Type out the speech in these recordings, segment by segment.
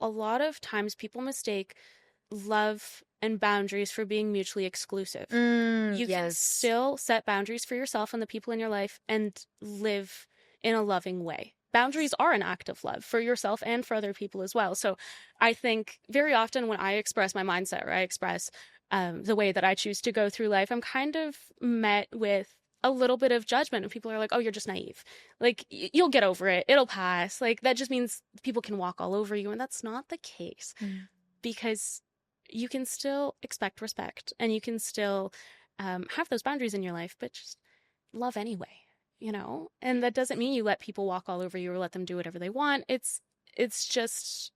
a lot of times people mistake love and boundaries for being mutually exclusive. You can Yes. still set boundaries for yourself and the people in your life and live in a loving way. Boundaries are an act of love for yourself and for other people as well. So I think very often when I express my mindset or I express the way that I choose to go through life, I'm kind of met with a little bit of judgment, and people are like, oh, you're just naive. Like, you'll get over it. It'll pass. Like, that just means people can walk all over you. And that's not the case, because you can still expect respect and you can still have those boundaries in your life, but just love anyway, you know? And that doesn't mean you let people walk all over you or let them do whatever they want. It's just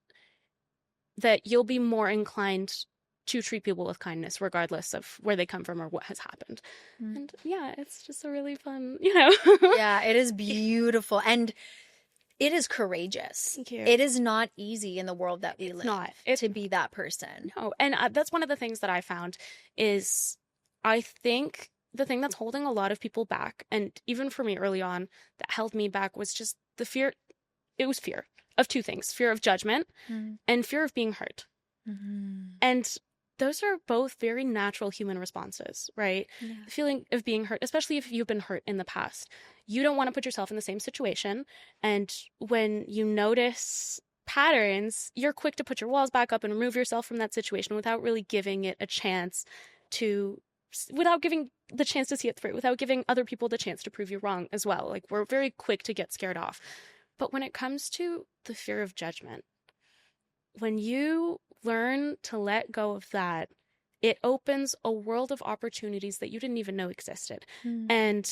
that you'll be more inclined to treat people with kindness regardless of where they come from or what has happened. And yeah, it's just a really fun, you know. Yeah, it is beautiful. And it is courageous. Thank you. It is not easy in the world that we It's live not. to be that person. No, and that's one of the things that I found is I think the thing that's holding a lot of people back, and even for me early on, that held me back was just the fear. It was fear of two things: fear of judgment and fear of being hurt. And those are both very natural human responses, right? Yeah. The feeling of being hurt, especially if you've been hurt in the past. You don't want to put yourself in the same situation. And when you notice patterns, you're quick to put your walls back up and remove yourself from that situation without really giving it a chance to, without giving the chance to see it through, without giving other people the chance to prove you wrong as well. Like, we're very quick to get scared off. But when it comes to the fear of judgment, when you learn to let go of that, it opens a world of opportunities that you didn't even know existed. And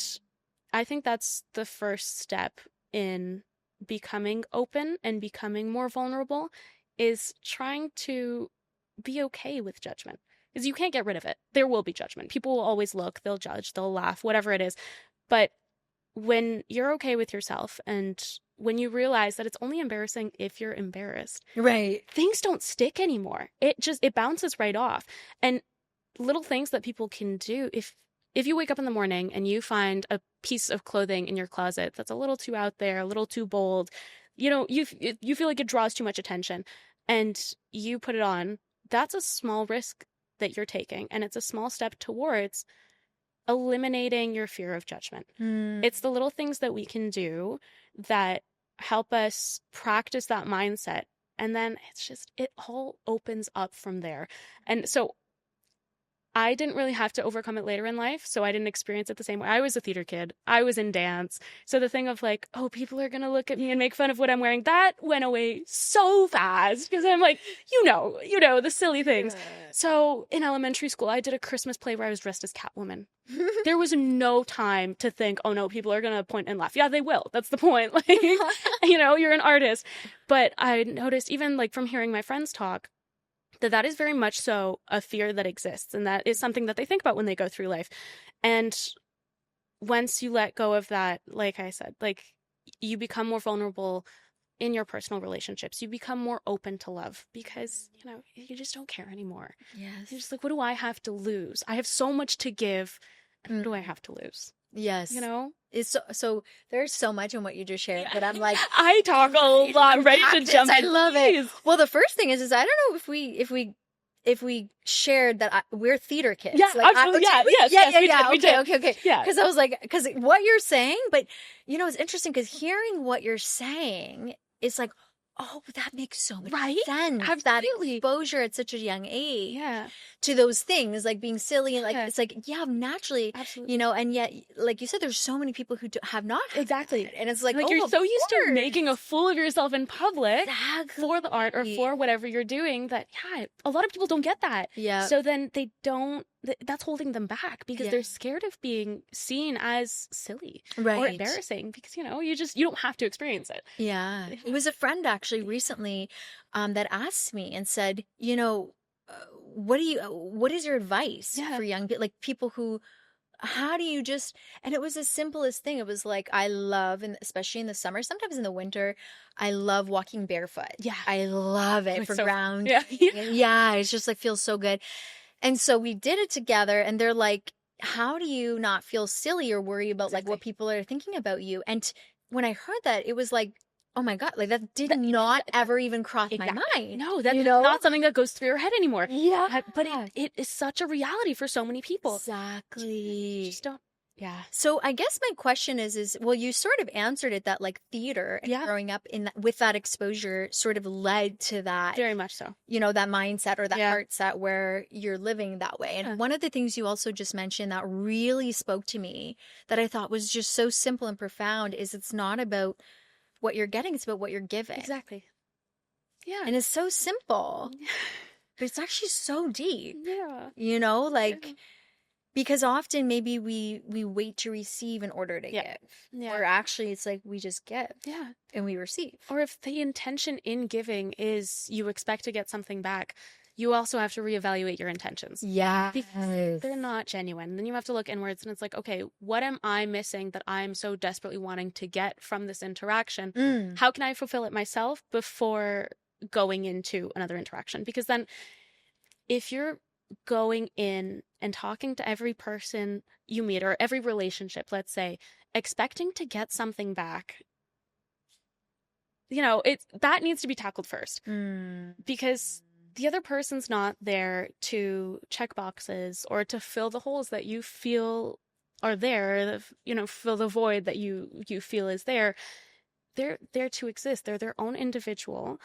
I think that's the first step in becoming open and becoming more vulnerable, is trying to be okay with judgment. Because you can't get rid of it. There will be judgment. People will always look, they'll judge, they'll laugh, whatever it is. But when you're okay with yourself and when you realize that it's only embarrassing if you're embarrassed, Right. things don't stick anymore. It bounces right off. And little things that people can do, if you wake up in the morning and you find a piece of clothing in your closet that's a little too out there, a little too bold, you know, you feel like it draws too much attention, and you put it on, that's a small risk that you're taking, and it's a small step towards eliminating your fear of judgment. It's the little things that we can do that help us practice that mindset. And then it all opens up from there. And so I didn't really have to overcome it later in life, so I didn't experience it the same way. I was a theater kid. I was in dance. So the thing of like, oh, people are going to look at me and make fun of what I'm wearing, that went away so fast because I'm like, you know, the silly things. So in elementary school, I did a Christmas play where I was dressed as Catwoman. There was no time to think, oh no, people are going to point and laugh. Yeah, they will. That's the point. Like, you know, you're an artist. But I noticed, even like from hearing my friends talk, that is very much so a fear that exists, and that is something that they think about when they go through life. And once you let go of that, like I said, like, you become more vulnerable in your personal relationships. You become more open to love because, you know, you just don't care anymore. Yes. You're just like, what do I have to lose? I have so much to give, and what do I have to lose? Yes. You know? It's so there's so much in what you just shared that I'm like, I talk a lot, ready to jump. I love it. Well, the first thing is I don't know if we shared that we're theater kids. Yeah, like, absolutely. Yes, we did. Okay. Yeah. Because I was like, because what you're saying, but you know, it's interesting because hearing what you're saying, it's like, oh, that makes so much sense. Absolutely. That exposure at such a young age Yeah. to those things, like being silly and like, Yeah. it's like, yeah, naturally, Absolutely. you know, and yet, like you said, there's so many people who have not had Exactly. that. And it's like, oh, you're so used to course. making a fool of yourself in public for the art or Exactly. for whatever you're doing, that, yeah, a lot of people don't get that. Yeah. So then they don't, that's holding them back because Yeah. they're scared of being seen as silly Right. or embarrassing because, you know, you don't have to experience it. Yeah. It was a friend actually recently that asked me and said, you know, what is your advice for young people, like people who, how do you just, and it was the simplest thing. It was like, I love, and especially in the summer, sometimes in the winter, I love walking barefoot. Yeah. I love it for ground. Yeah. Yeah. It's just like, feels so good. And so we did it together and they're like, how do you not feel silly or worry about like what people are thinking about you? And when I heard that, it was like, oh my God, like that did not ever even cross my mind. No, that's not something that goes through your head anymore. Yeah. But it is such a reality for so many people. Exactly. Just don't. Yeah. So I guess my question is, well, you sort of answered it, that like theater and growing up with that exposure sort of led to that. Very much so. You know, that mindset or that heart set where you're living that way. And one of the things you also just mentioned that really spoke to me, that I thought was just so simple and profound, is it's not about what you're getting, it's about what you're giving. Exactly. Yeah. And it's so simple, but it's actually so deep. Yeah. You know, like... Because often maybe we wait to receive in order to give. Yeah. Or actually it's like we just give. Yeah. And we receive. Or if the intention in giving is you expect to get something back, you also have to reevaluate your intentions. Yeah. Because they're not genuine. Then you have to look inwards and it's like, okay, what am I missing that I'm so desperately wanting to get from this interaction? How can I fulfill it myself before going into another interaction? Because then if you're going in and talking to every person you meet, or every relationship, let's say, expecting to get something back, you know, that needs to be tackled first. Because the other person's not there to check boxes or to fill the holes that you feel are there, you know, fill the void that you feel is there. They're there to exist. They're their own individual.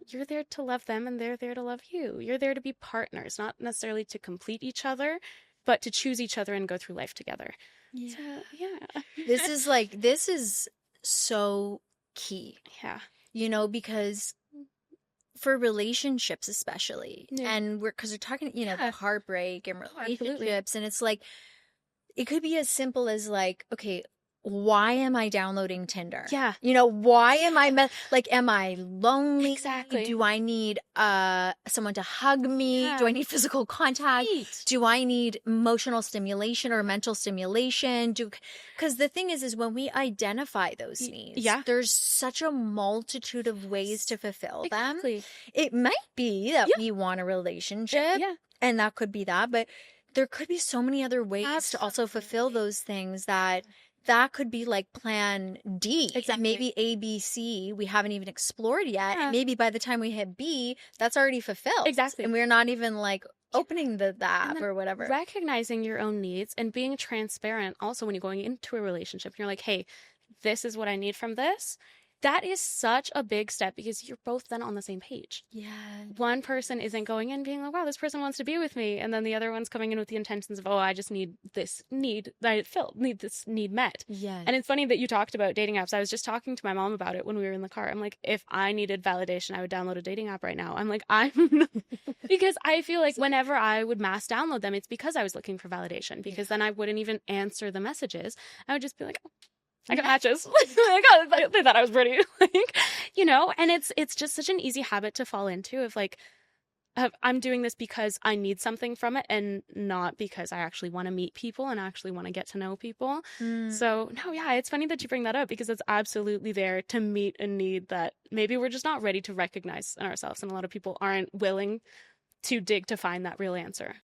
You're there to love them and they're there to love you. You're there to be partners, not necessarily to complete each other, but to choose each other and go through life together. Yeah. So, yeah. This is so key. Yeah. You know, because for relationships especially, and because we're talking, you know, heartbreak and relationships, and it's like, it could be as simple as like, okay, why am I downloading Tinder? Yeah. You know, why am I, am I lonely? Exactly. Do I need someone to hug me? Yeah. Do I need physical contact? Right. Do I need emotional stimulation or mental stimulation? Because the thing is when we identify those needs, there's such a multitude of ways to fulfill them. It might be that we want a relationship, and that could be that, but there could be so many other ways to also fulfill those things that could be like plan D. Exactly. Maybe A, B, C, we haven't even explored yet. Yeah. Maybe by the time we hit B, that's already fulfilled. Exactly. And we're not even like opening the app or whatever. Recognizing your own needs and being transparent also when you're going into a relationship. You're like, hey, this is what I need from this. That is such a big step because you're both then on the same page. Yeah. One person isn't going in being like, wow, this person wants to be with me. And then the other one's coming in with the intentions of, oh, I just need this need filled, need this need met. Yeah. And it's funny that you talked about dating apps. I was just talking to my mom about it when we were in the car. I'm like, if I needed validation, I would download a dating app right now. I'm like, because I feel like whenever I would mass download them, it's because I was looking for validation, because then I wouldn't even answer the messages. I would just be like, oh, I got matches. They thought I was pretty, you know, and it's just such an easy habit to fall into of like, I'm doing this because I need something from it and not because I actually want to meet people and actually want to get to know people. So no, yeah, it's funny that you bring that up because it's absolutely there to meet a need that maybe we're just not ready to recognize in ourselves. And a lot of people aren't willing to dig to find that real answer.